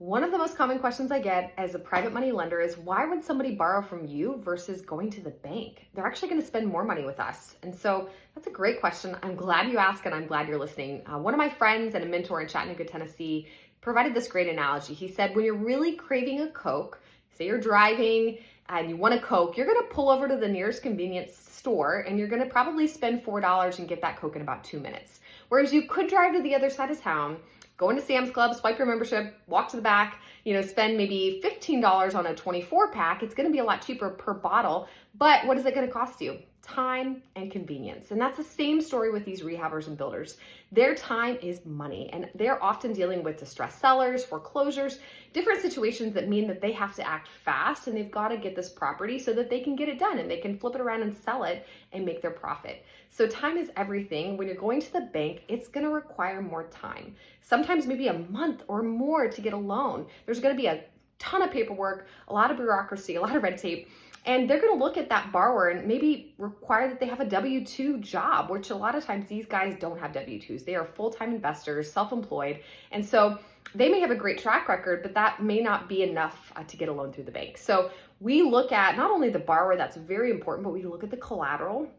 One of the most common questions I get as a private money lender is why would somebody borrow from you versus going to the bank? They're actually going to spend more money with us. And so that's a great question. I'm glad you asked and I'm glad you're listening. One of my friends and a mentor in Chattanooga, Tennessee, provided this great analogy. He said, when you're really craving a Coke, say you're driving and you want a Coke, you're going to pull over to the nearest convenience store and you're going to probably spend $4 and get that Coke in about 2 minutes. Whereas you could drive to the other side of town, go into Sam's Club, swipe your membership, walk to the back, spend maybe $15 on a 24 pack. It's going to be a lot cheaper per bottle, but what is it going to cost you? Time and convenience. And that's the same story with these rehabbers and builders. Their time is money, and they're often dealing with distressed sellers, foreclosures, different situations that mean that they have to act fast and they've got to get this property so that they can get it done and they can flip it around and sell it and make their profit. So time is everything. When you're going to the bank, it's going to require more time. Sometimes maybe a month or more to get a loan. There's going to be a ton of paperwork, a lot of bureaucracy, a lot of red tape. And they're going to look at that borrower and maybe require that they have a W-2 job, which a lot of times these guys don't have W-2s. They are full-time investors, self-employed. And so they may have a great track record, but that may not be enough to get a loan through the bank. So we look at not only the borrower, that's very important, but we look at the collateral.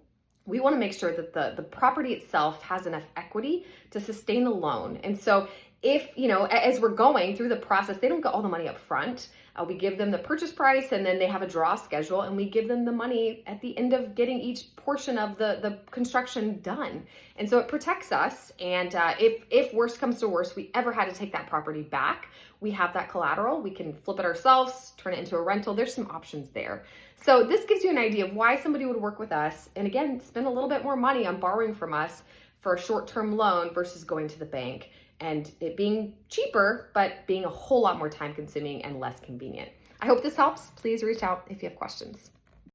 We want to make sure that the property itself has enough equity to sustain the loan. And so if, as we're going through the process, they don't get all the money up front. We give them the purchase price and then they have a draw schedule and we give them the money at the end of getting each portion of the construction done. And so it protects us. And if worst comes to worst, we ever had to take that property back, we have that collateral. We can flip it ourselves, turn it into a rental. There's some options there. So this gives you an idea of why somebody would work with us. And again, spend a little bit more money on borrowing from us for a short-term loan versus going to the bank, and it being cheaper, but being a whole lot more time consuming and less convenient. I hope this helps. Please reach out if you have questions.